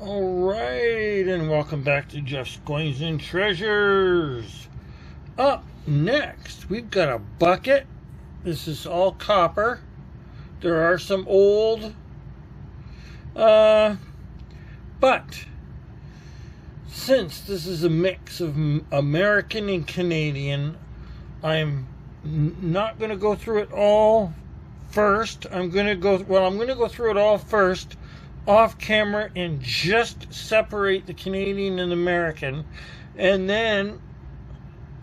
Alright, and welcome back to Jeff's Coins and Treasures. Up next, we've got a bucket. This is all copper. There are some old, but since this is a mix of American and Canadian, I'm not going to go through it all first. I'm going to go through it all first off camera and just separate the Canadian and American, and then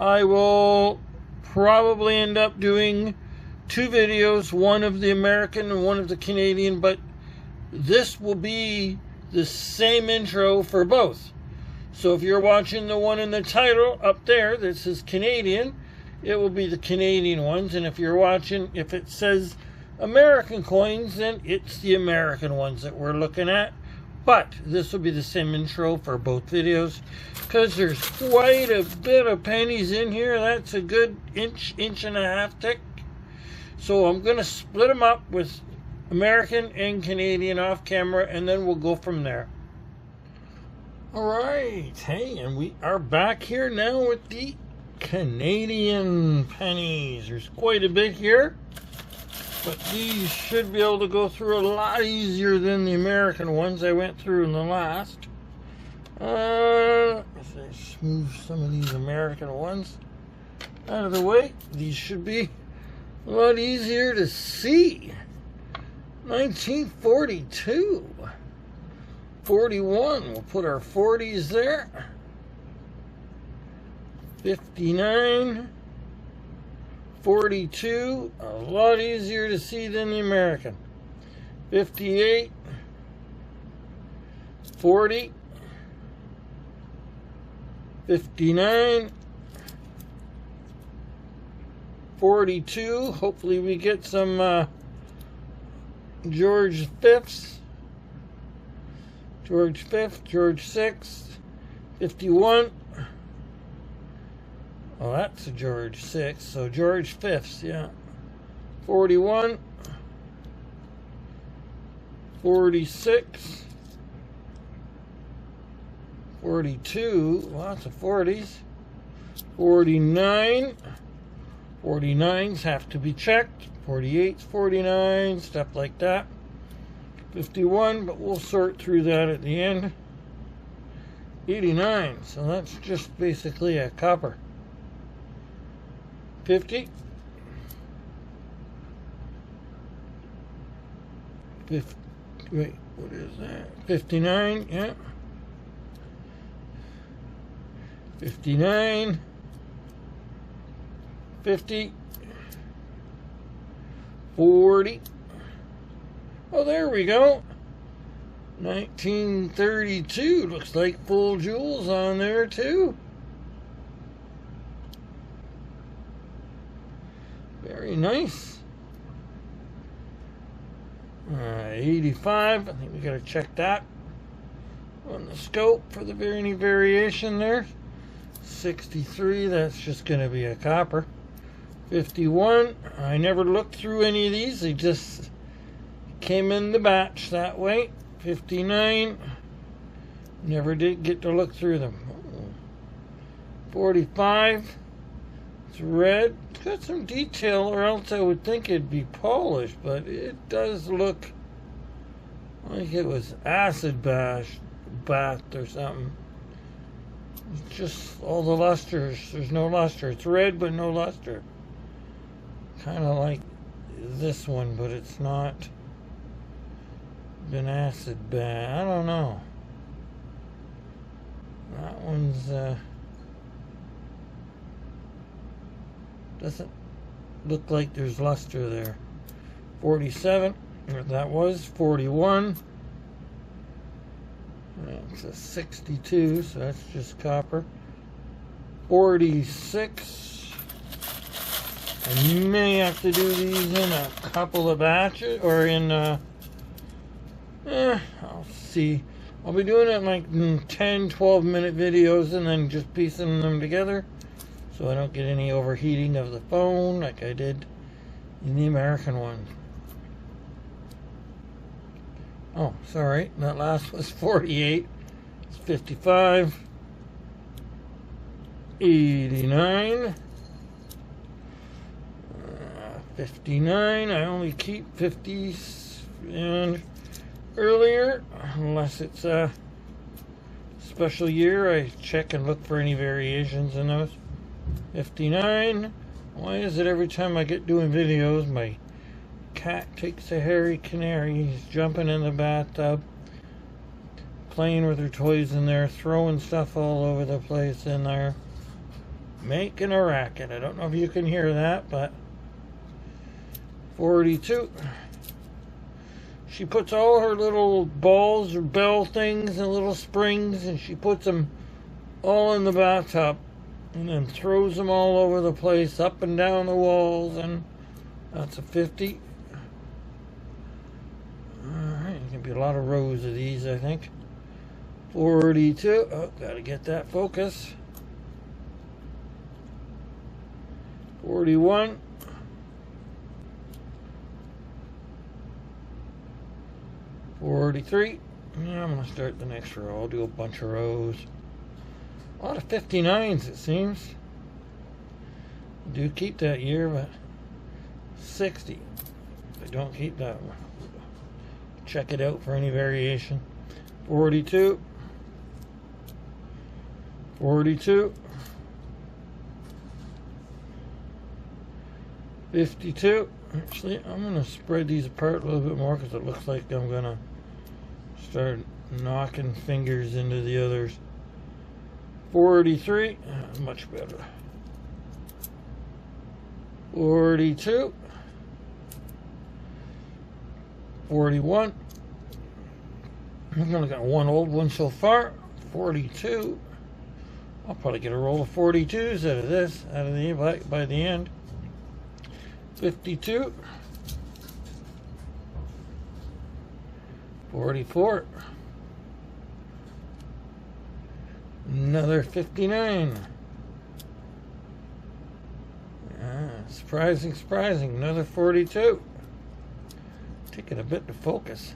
I will probably end up doing two videos, one of the American and one of the Canadian, but this will be the same intro for both. So if you're watching the one in the title up there that says Canadian, it will be the Canadian ones, and if you're watching, if it says American coins, then it's the American ones that we're looking at. But this will be the same intro for both videos because there's quite a bit of pennies in here. That's a good inch and a half thick. So I'm going to split them up with American and Canadian off camera, and then we'll go from there. Alright, hey, and we are back here now with the Canadian pennies. There's quite a bit here, but these should be able to go through a lot easier than the American ones I went through in the last. If I smooth some of these American ones out of the way, these should be a lot easier to see. 1942. 41. We'll put our 40s there. 59. 42, a lot easier to see than the American. 58, 40, 59, 42. Hopefully we get some George 5ths, George 5th, George 6th, 51. Oh, that's a George 6th, so George 5ths, yeah. 41, 46, 42, lots of 40s, 49, 49s have to be checked, 48s, 49s, stuff like that. 51, but we'll sort through that at the end. 89, so that's just basically a copper. 50, 50, wait, what is that? 59, yeah. 59, 50, 40. Oh, there we go. 1932, looks like full jewels on there too. Very nice. 85. I think we got to check that on the scope for the any variation there. 63. That's just going to be a copper. 51. I never looked through any of these. They just came in the batch that way. 59. Never did get to look through them. 45. It's red. It's got some detail, or else I would think it'd be polished, but it does look like it was acid bathed or something. It's just all the lusters. There's no luster. It's red, but no luster. Kind of like this one, but it's not been acid bathed. I don't know. That one's doesn't look like there's luster there. 47, or that was 41. It's a 62, so that's just copper. 46. I may have to do these in a couple of batches, or in I'll see. I'll be doing it in like 10-12 minute videos and then just piecing them together so I don't get any overheating of the phone like I did in the American one. Oh, sorry, that last was 48. It's 55. 89. 59. I only keep 50s and earlier, unless it's a special year. I check and look for any variations in those. 59. Why is it every time I get doing videos, my cat takes a hairy canary? He's jumping in the bathtub, playing with her toys in there, throwing stuff all over the place in there, making a racket. I don't know if you can hear that, but 42. She puts all her little balls or bell things and little springs, and she puts them all in the bathtub and then throws them all over the place, up and down the walls, and that's a 50. Alright, there's going to be a lot of rows of these, I think. 42. Oh, gotta get that focus. 41. 43. Yeah, I'm going to start the next row. I'll do a bunch of rows. A lot of 59s, it seems. I do keep that year, but 60. If I don't keep that one, check it out for any variation. 42. 42. 52. Actually, I'm going to spread these apart a little bit more because it looks like I'm going to start knocking fingers into the others. 43. Much better. 42. 41. I've only got one old one so far. 42. I'll probably get a roll of 42s out of this, by the end. 52. 44. Another 59. Surprising. Another 42. Taking a bit to focus.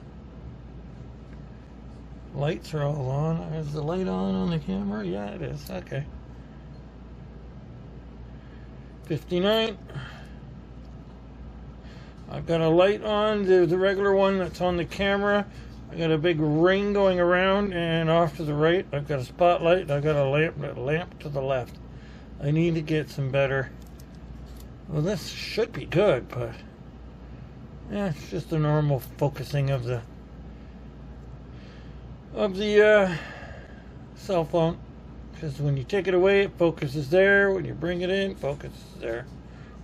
Lights are all on. Is the light on the camera? Yeah, it is. Okay. 59. I've got a light on, the regular one that's on the camera. I got a big ring going around, and off to the right I've got a spotlight. I've got a lamp to the left. I need to get some better. Well, this should be good, but yeah, it's just a normal focusing of the cell phone. Because when you take it away, it focuses there. When you bring it in, it focuses there.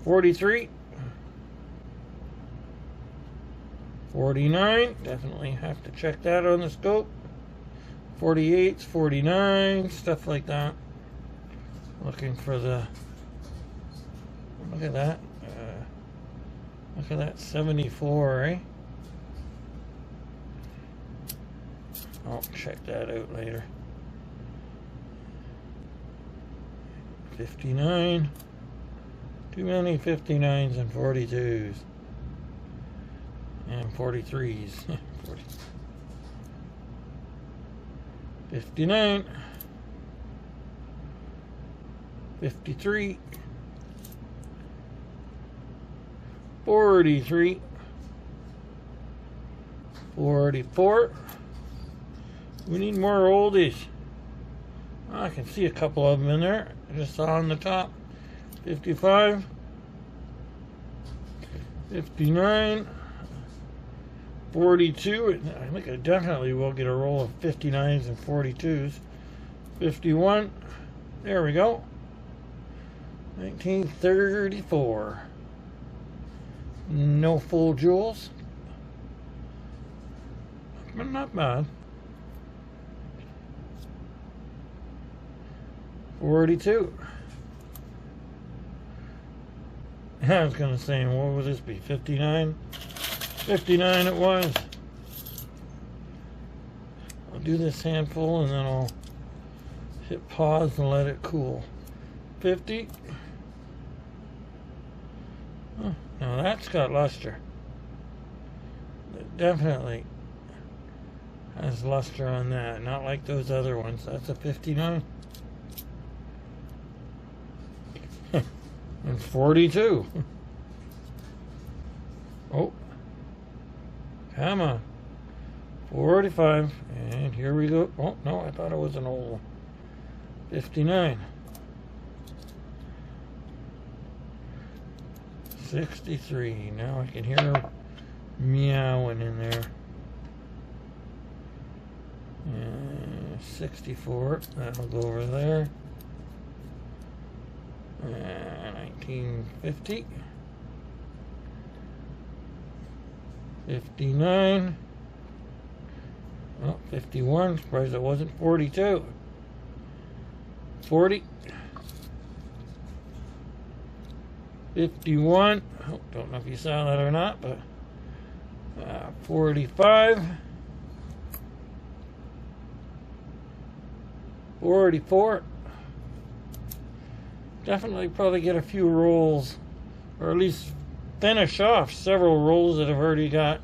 43. 49, definitely have to check that on the scope. 48, 49, stuff like that. Looking for the, look at that, 74, eh? I'll check that out later. 59, too many 59s and 42s. And 43s. 40. 59. 53. 43. 44. We need more oldies. Oh, I can see a couple of them in there. I just saw on the top. 55. 59. 42. I think I definitely will get a roll of 59s and 42s. 51. There we go. 1934. No full jewels, but not bad. 42. I was going to say, what would this be? 59? 59 it was. I'll do this handful and then I'll hit pause and let it cool. 50. Oh, now that's got luster. Definitely Has luster on that, not like those other ones. That's a 59. And 42. Oh, come on. 45. And here we go. Oh, no, I thought it was an old one. 59. 63. Now I can hear her meowing in there. 64. That'll go over there. 1950. 59. Oh, 51. Surprised it wasn't 42. 40. 51. Oh, don't know if you saw that or not, but 45. 44. Definitely probably get a few rolls, or at least finish off several rolls that I've already got.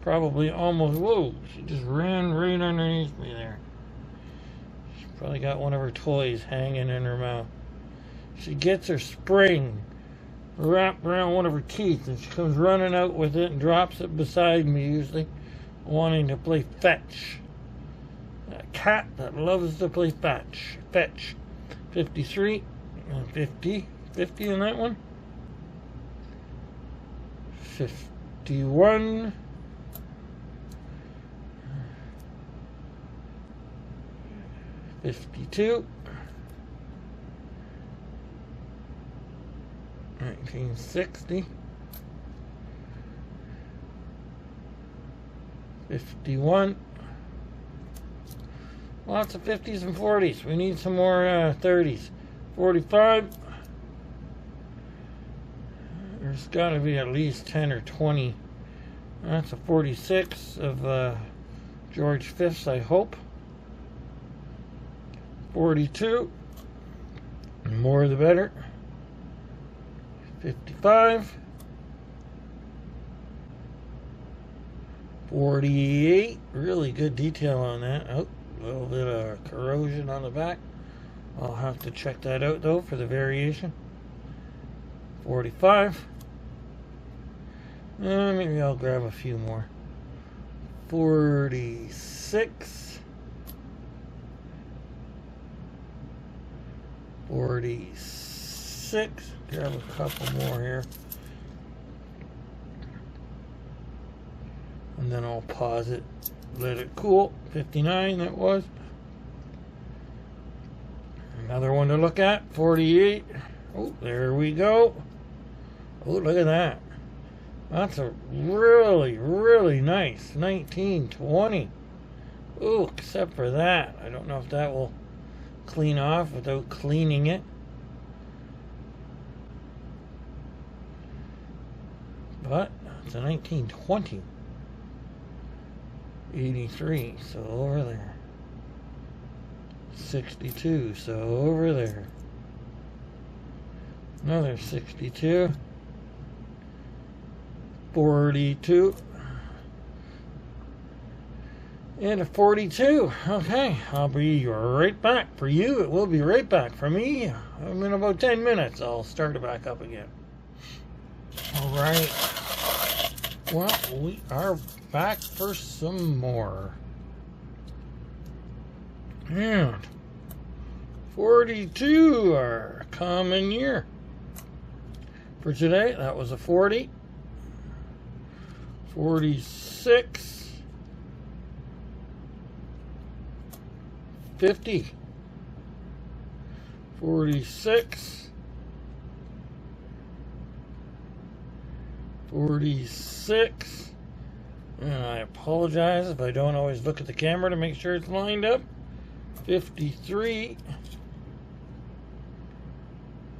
Probably almost, whoa, she just ran right underneath me there. She probably got one of her toys hanging in her mouth. She gets her spring wrapped around one of her teeth, and she comes running out with it and drops it beside me, usually wanting to play fetch. A cat that loves to play fetch. 53 and 50 in that one. 51. 52. 1960. 51. Lots of 50s and 40s. We need some more 30s. 45. There's got to be at least 10 or 20. That's a 46 of George V's, I hope. 42. The more the better. 55. 48. Really good detail on that. Oh, a little bit of corrosion on the back. I'll have to check that out though for the variation. 45. Maybe I'll grab a few more. 46. 46. Grab a couple more here. And then I'll pause it. Let it cool. 59 that was. Another one to look at. 48. Oh, there we go. Oh, look at that. That's a really, really nice 1920. Oh, except for that. I don't know if that will clean off without cleaning it. But it's a 1920. 83, so over there. 62, so over there. Another 62. 42. And a 42. Okay, I'll be right back. For you, it will be right back. For me, in about 10 minutes, I'll start it back up again. Alright. Well, we are back for some more. And 42, our common year. For today, that was a 40. 46. 50. 46. 46. And I apologize if I don't always look at the camera to make sure it's lined up. 53.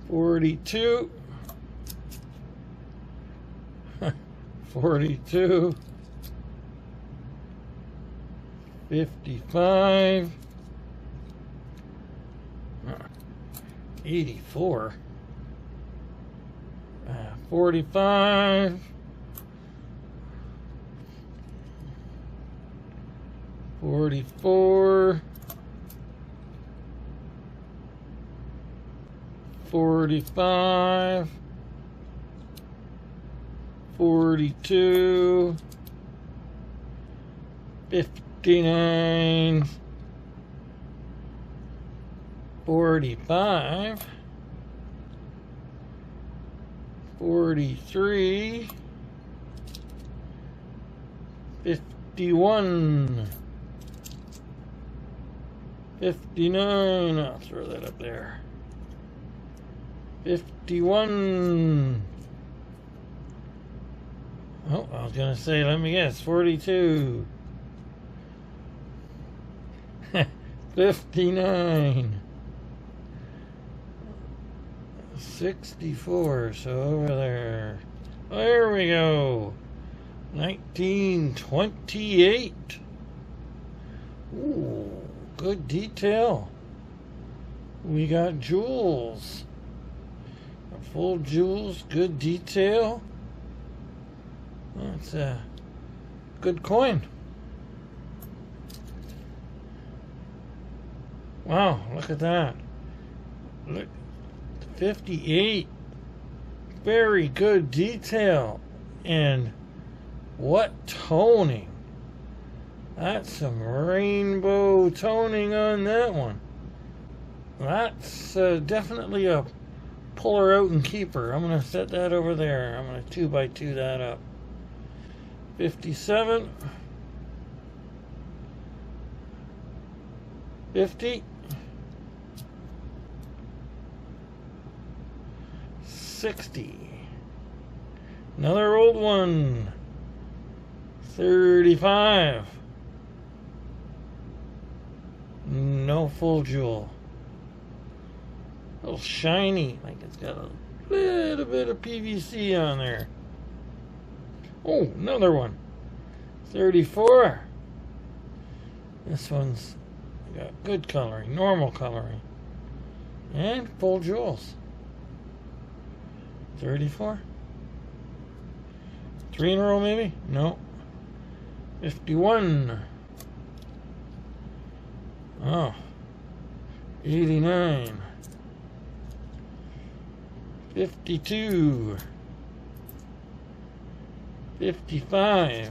42. 42. 55. 84. 45. 44, 45, 42, 59, 45, 43, 51, 59, I'll throw that up there, 51, oh, I was going to say, let me guess, 42, 59, 64, so over there. There we go. 1928. Ooh, good detail. We got jewels. Full jewels, good detail. That's a good coin. Wow, look at that. Look, 58. Very good detail. And what toning. That's some rainbow toning on that one. That's definitely a puller out and keeper. I'm going to set that over there. I'm going to 2x2 that up. 57. 50. 60. Another old one. 35. No full jewel. A little shiny, like it's got a little bit of PVC on there. Oh, another one. 34. This one's got good coloring, normal coloring, and full jewels. 34. 3 in a row, maybe? No. 51. Oh. 89. 52. 55.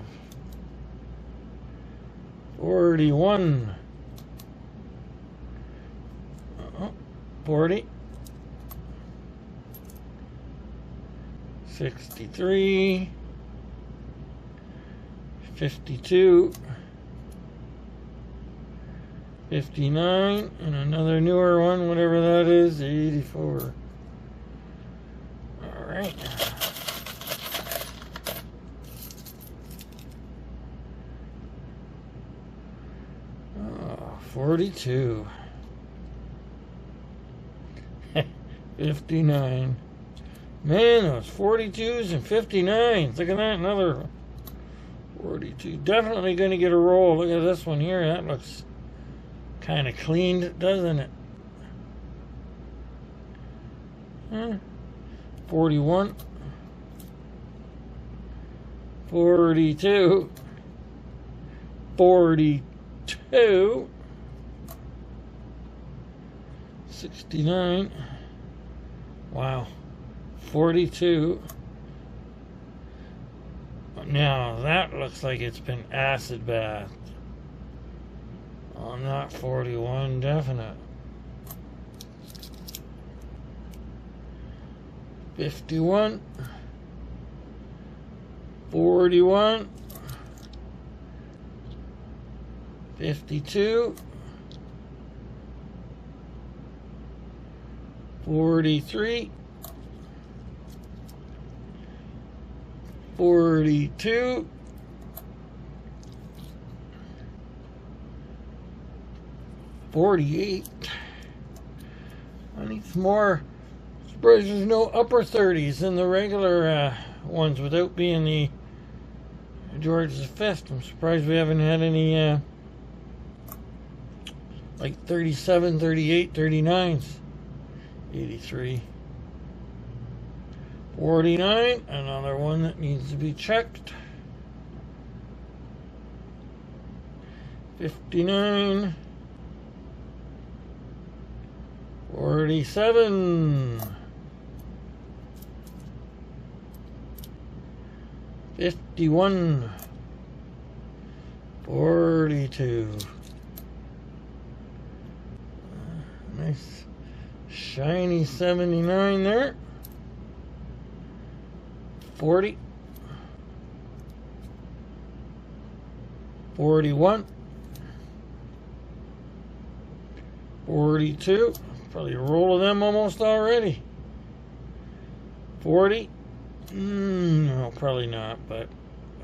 41. 40. 63. 52. 59. And another newer one, whatever that is, 84. Alright. Oh, 42. 59. Man, those 42s and 59s. Look at that, another 42. Definitely going to get a roll. Look at this one here. That looks kind of cleaned, doesn't it? 41. 42. 42. 69. Wow. 42. Now that looks like it's been acid bathed. On that 41, definite. 51. 41. 52. 43. 42. 48. I need some more. Surprised there's no upper 30s in the regular ones without being the George V. I'm surprised we haven't had any like 37, 38, 39s. 83. 49, another one that needs to be checked. 59, 47, 51, 42. Nice shiny 79 there. 40, 41, 42. Probably a roll of them almost already. 40. No, probably not, but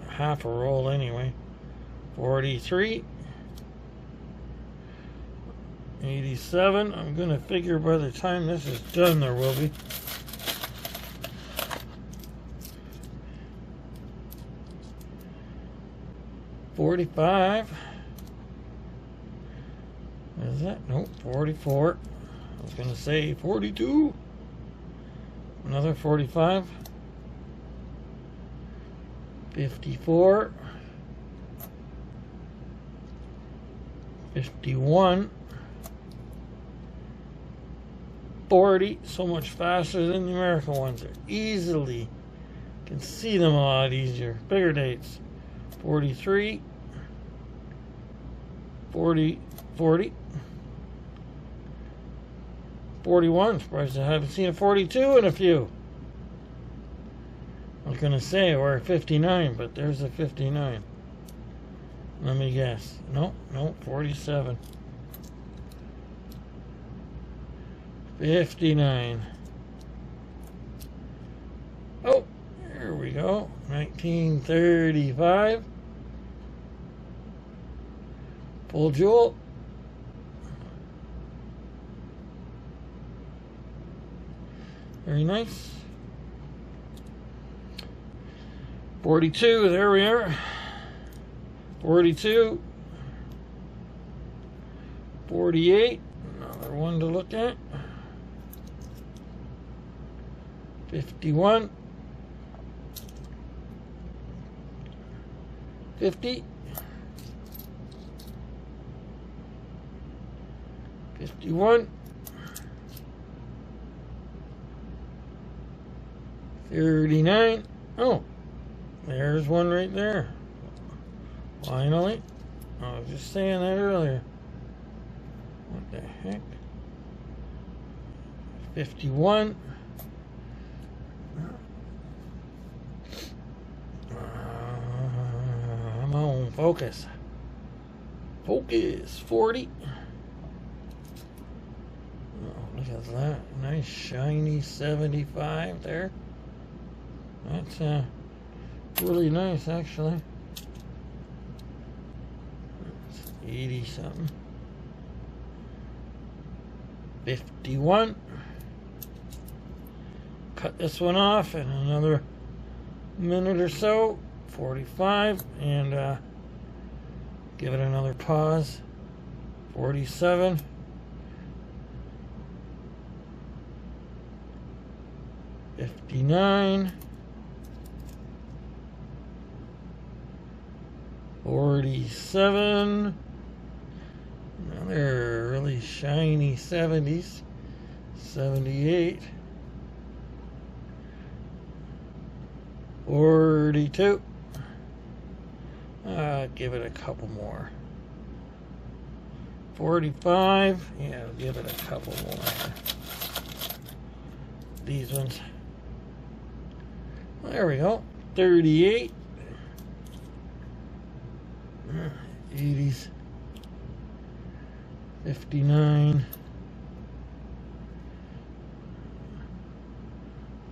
half a roll anyway. 43. 87. I'm going to figure by the time this is done there will be. 45. Is that? Nope, 44. I was going to say 42. Another 45. 54. 51. 40. So much faster than the American ones. They're easily, can see them a lot easier. Bigger dates. 43. 40. 40. 41. Surprised I haven't seen a 42 in a few. I was going to say we're 59, but there's a 59. Let me guess. Nope, 47. 59. Oh, here we go. 1935. Full jewel. Very nice. 42, there we are. 42. 48, another one to look at. 51. 50. 51. 39. Oh, there's one right there. Finally. I was just saying that earlier. What the heck? 51. Come on, focus. Focus. 40. Oh, look at that. Nice shiny 75 there. That's really nice, actually. 80 something. 51. Cut this one off in another minute or so. 45, and give it another pause. 47. 59. 47. Another really shiny 70s. 78. 42. Give it a couple more. 45. Yeah, give it a couple more. These ones. There we go. 38. 80s. 59.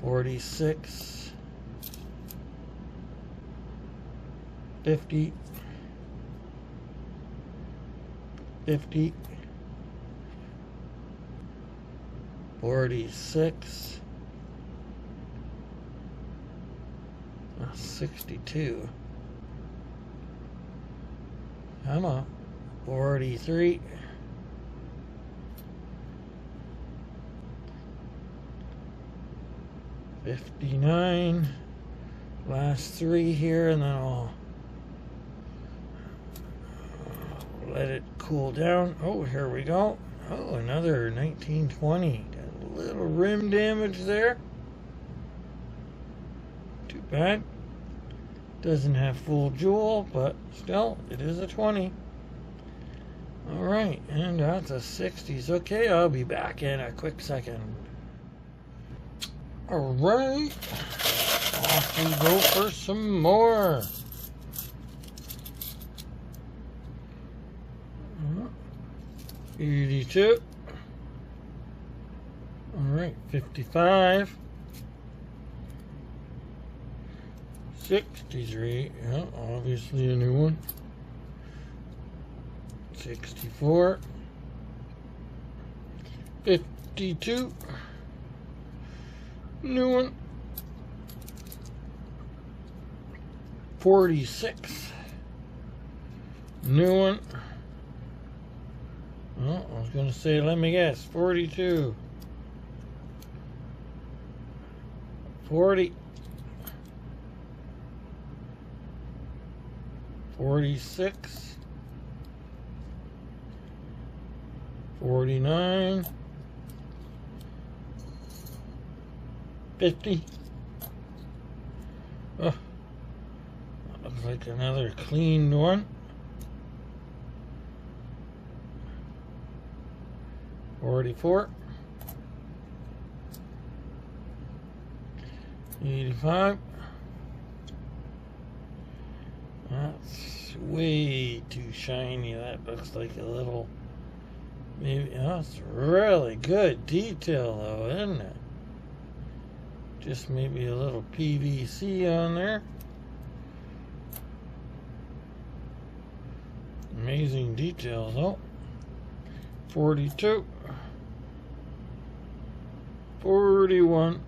46. 50. 50. 46. 62. Come on. 43. 59. Last three here, and then I'll let it cool down. Oh, here we go. Oh, another 1920. Got a little rim damage there. Too bad. Doesn't have full jewel, but still, it is a 20. Alright, and that's a 60s. Okay, I'll be back in a quick second. Alright, off we go for some more. 82. Alright, 55. 63. Yeah, obviously a new one. 64. 52. New one. 46. New one. Oh, I was going to say, let me guess, 42. 40. 46. 49. 50. Oh, that looks like another clean one. 44. 85. That's way too shiny. That looks like a little, maybe, that's really good detail though, isn't it? Just maybe a little PVC on there. Amazing details though. 42. 41.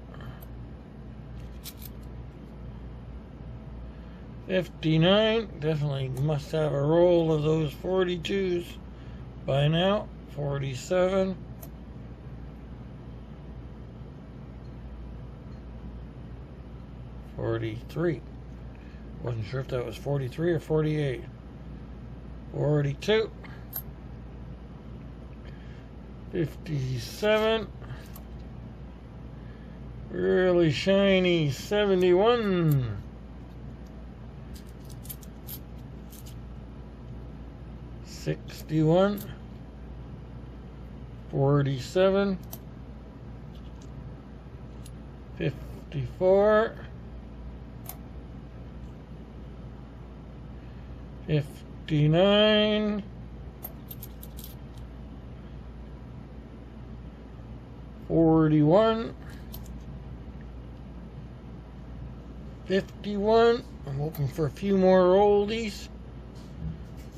59. Definitely must have a roll of those 42s by now. 47. 43. Wasn't sure if that was 43 or 48. 42. 57. Really shiny 71. 61. 47. 54. 59. 41. 51. I'm hoping for a few more oldies.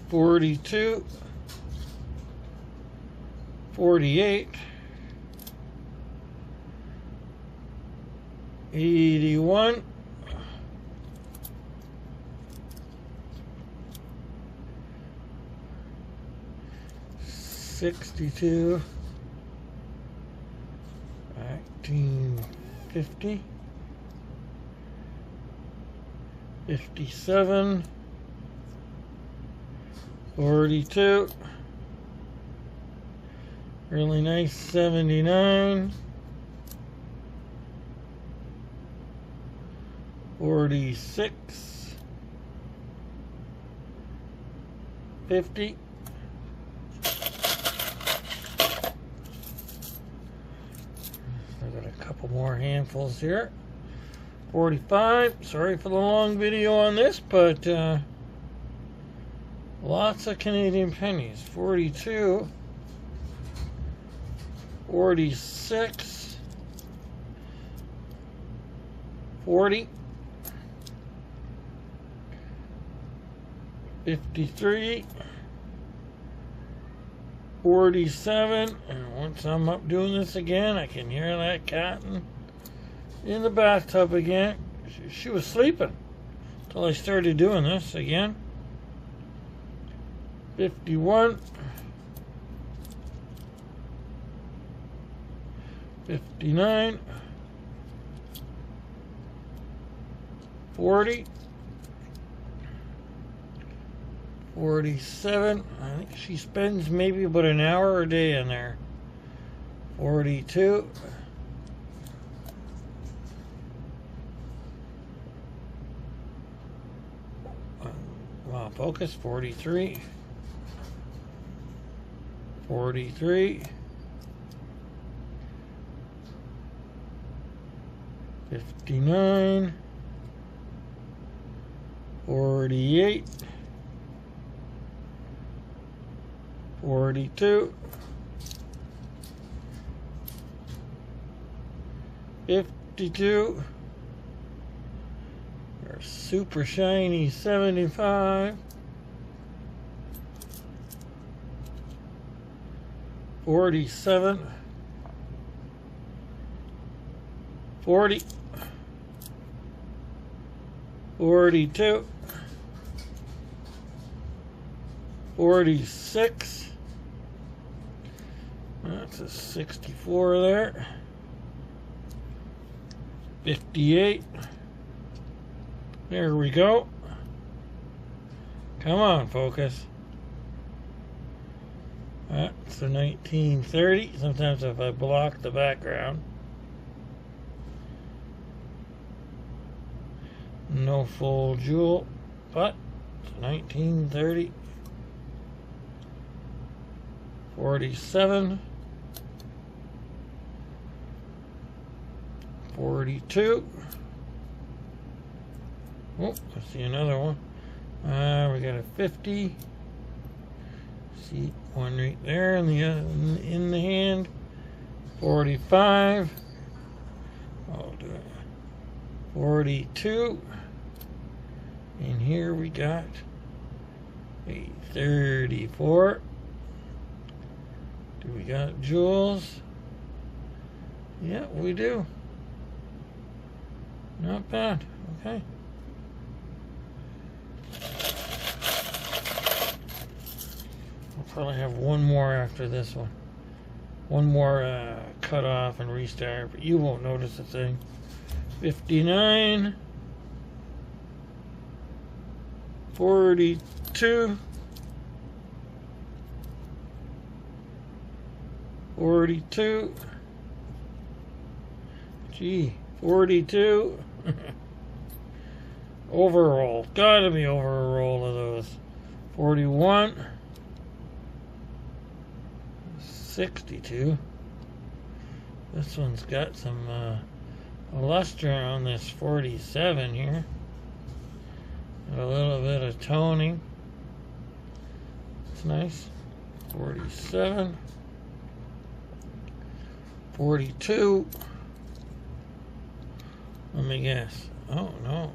42. 48. 81. 62. 1950. 57. 42. Really nice 79. 46. 50. I've got a couple more handfuls here. 45. Sorry for the long video on this, but lots of Canadian pennies. 42. 46. 40. 53. 47. And once I'm up doing this again, I can hear that cat in the bathtub again. She was sleeping until I started doing this again. 51. 59. 40. 47. I think she spends maybe about an hour a day in there. 42. Come on, focus. 43. 43. 59. 48. 42. 52. Our super shiny 75. 47. 40. 42. 46. That's a 64 there. 58. There we go. Come on, focus. That's a 1930. Sometimes if I block the background. No full jewel, but it's 1930. 47. 42. Oh, I see another one. We got a 50. See one right there in the hand. 45. I'll do it. 42. And here we got a 34. Do we got jewels? Yeah, we do. Not bad. Okay. I'll probably have one more after this one. One more cut off and restart, but you won't notice a thing. 59. 42. 42. Gee, 42. Overall. Gotta be over a roll of those. 41. 62. This one's got some luster on this 47 here. A little bit of toning. It's nice. 47. 42. Let me guess. Oh, no.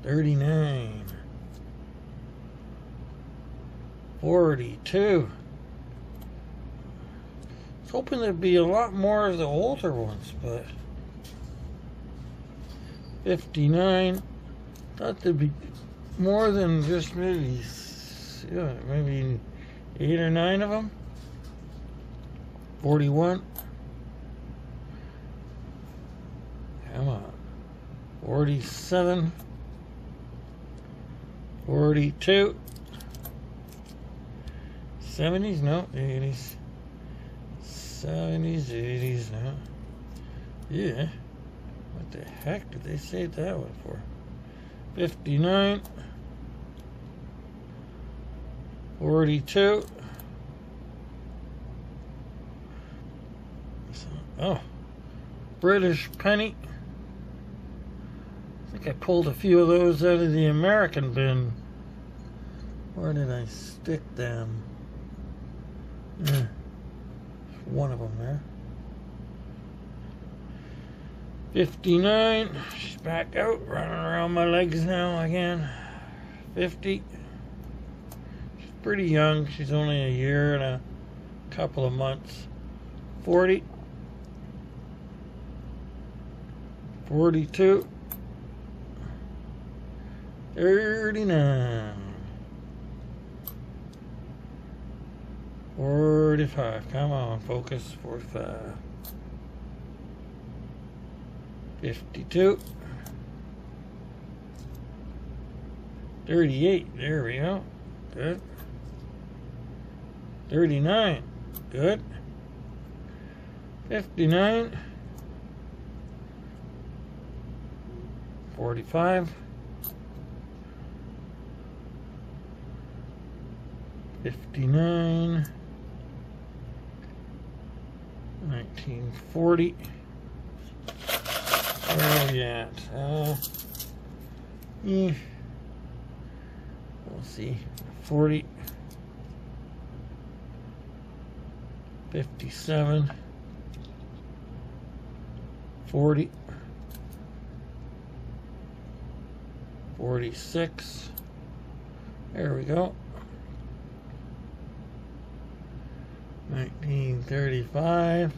39. 42. I was hoping there'd be a lot more of the older ones, but 59. Thought there'd be more than just maybe 8 or 9 of them. 41. Come on. 47. 42. 70s, no, 80s. 70s, 80s, no. Yeah. What the heck did they save that one for? 59. 42. Oh, British penny. I think I pulled a few of those out of the American bin. Where did I stick them? One of them there. 59. She's back out, running around my legs now again. 50. She's pretty young. She's only a year and a couple of months. 40. 42. 39. 45. Come on, focus. 45. 52. 38, there we go. Good. 39, good. 59. 45. 59. 1940. Where are we at? We'll see. 40. 57. 40. 46. There we go. 1935.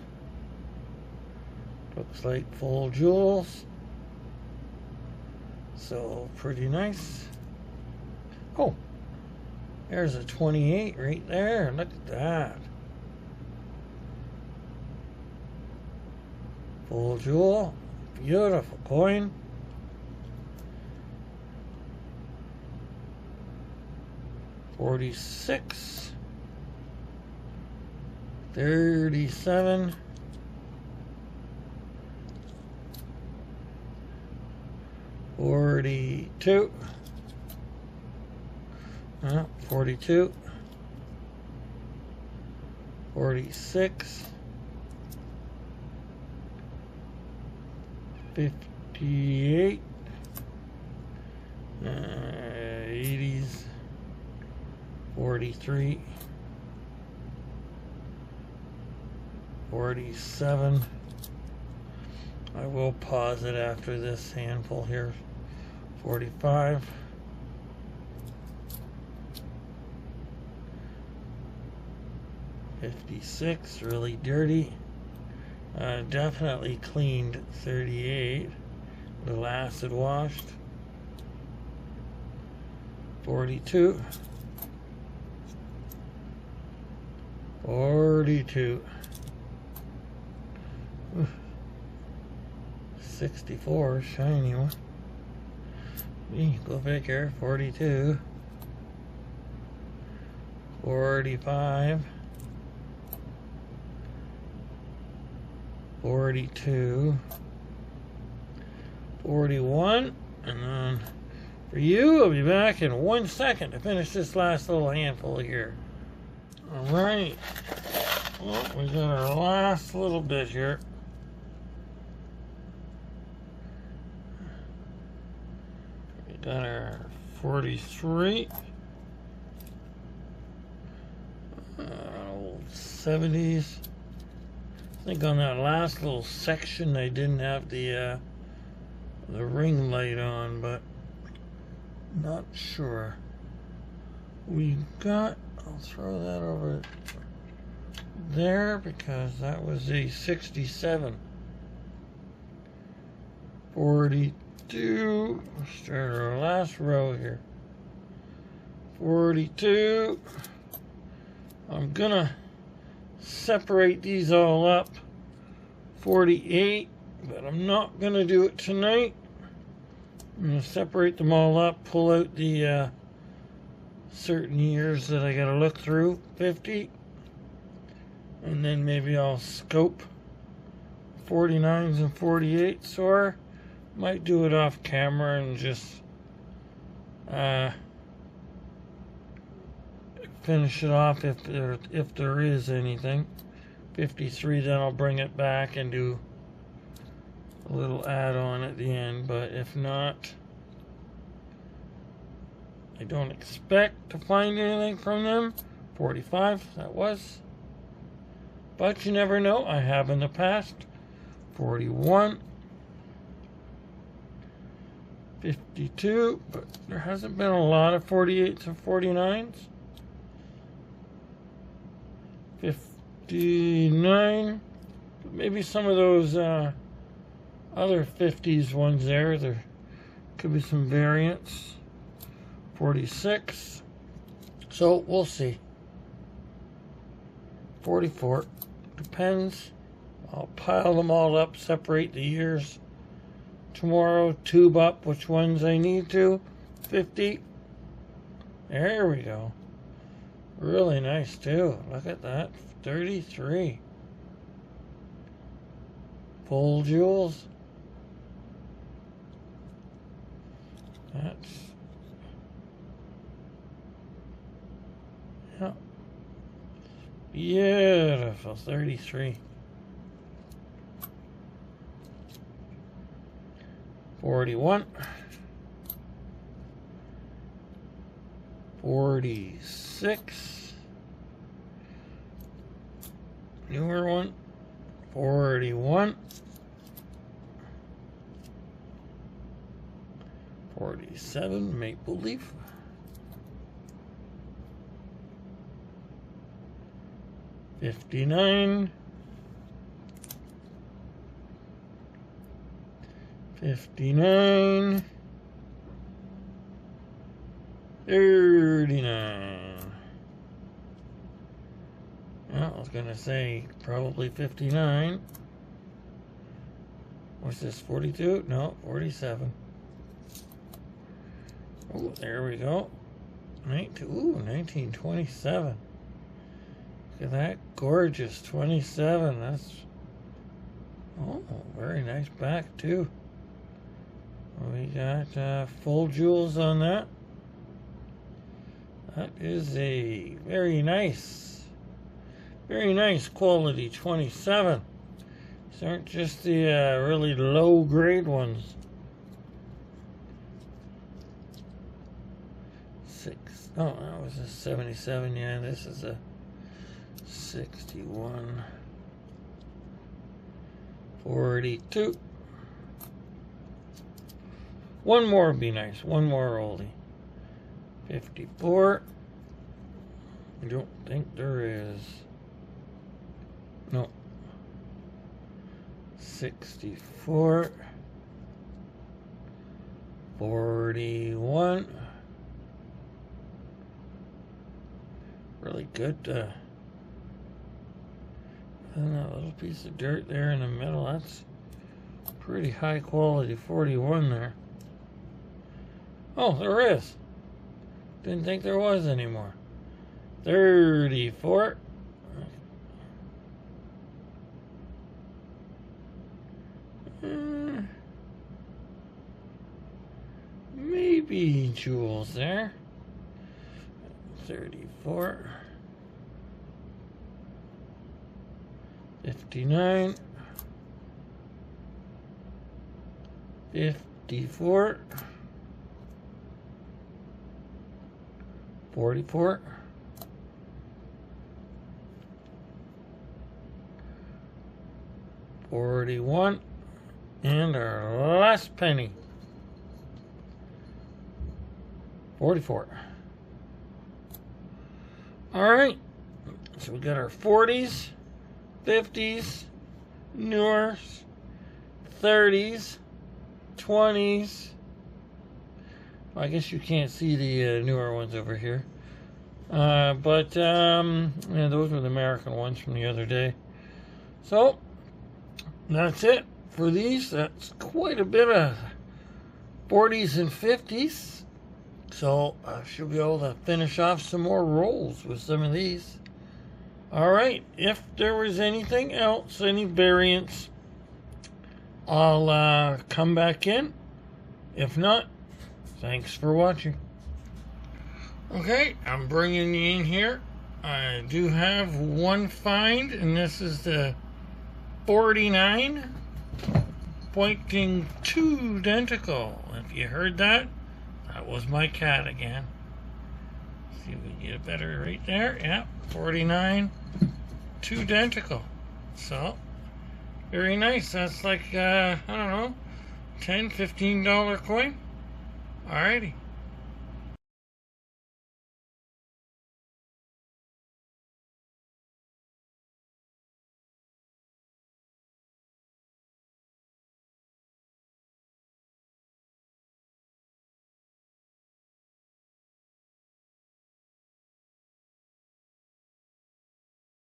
Looks like full jewels. So pretty nice. Oh, there's a 28 right there. Look at that. Full jewel. Beautiful coin. $46. 37. 42. 42. 46. 58. 80s. 43. 47. I will pause it after this handful here. 45. 56, really dirty. Definitely cleaned. 38. A little acid washed. 42. 42. 64, shiny one. Go figure. 42. 45. 42. 41. And then for you, I'll be back in 1 second to finish this last little handful here. Alright. Well, we got our last little bit here. We got our 43. Old 70s. I think on that last little section I didn't have the ring light on, but not sure. We got, I'll throw that over there because that was a 67. 42. Start our last row here. 42. I'm gonna separate these all up. 48, but I'm not gonna do it tonight. I'm gonna separate them all up, pull out the certain years that I gotta look through. 50, and then maybe I'll scope 49s and 48s, or might do it off camera and just finish it off if there is anything. 53, then I'll bring it back and do a little add-on at the end, but if not, I don't expect to find anything from them. 45, that was, but you never know. I have in the past. 41. 52, but there hasn't been a lot of 48s and 49s. 59, maybe some of those other 50s ones there could be some variants. 46, so we'll see. 44, depends. I'll pile them all up, separate the years tomorrow, tube up which ones I need to. 50, There we go. Really nice too. Look at that. 33. Full jewels. That's... yeah. Beautiful. 33. 41. 46. Newer one. 41. 47. Maple leaf. 59. 59. 39. Well, I was going to say probably 59. What's this, 42? No, 47. Oh, there we go. 1927. Look at that, gorgeous 27. That's, oh, very nice back too. We got full jewels on that. That is a very nice quality 27. These aren't just the really low grade ones. 6. Oh, that was a 77. Yeah, this is a 61. 42. One more would be nice. One more oldie. 54. I don't think there is. No. 64. 41. Really good. And that little piece of dirt there in the middle, that's pretty high quality. 41 there. Oh, there is. Didn't think there was anymore. 34. Maybe jewels there. 34. 59. 54. 44. 41. And our last penny. 44. Alright. So we got our 40s, 50s, newers, 30s, 20s. I guess you can't see the newer ones over here. Yeah, those were the American ones from the other day. So, that's it for these. That's quite a bit of 40s and 50s. So, I should be able to finish off some more rolls with some of these. Alright, if there was anything else, any variants, I'll come back in. If not, thanks for watching. Okay, I'm bringing you in here. I do have one find, and this is the 49 pointing to Dentical. If you heard that, that was my cat again. See if we can get it better right there. Yeah, 49 to Dentical. So, very nice. That's like, I don't know, $10, $15 coin. Alrighty.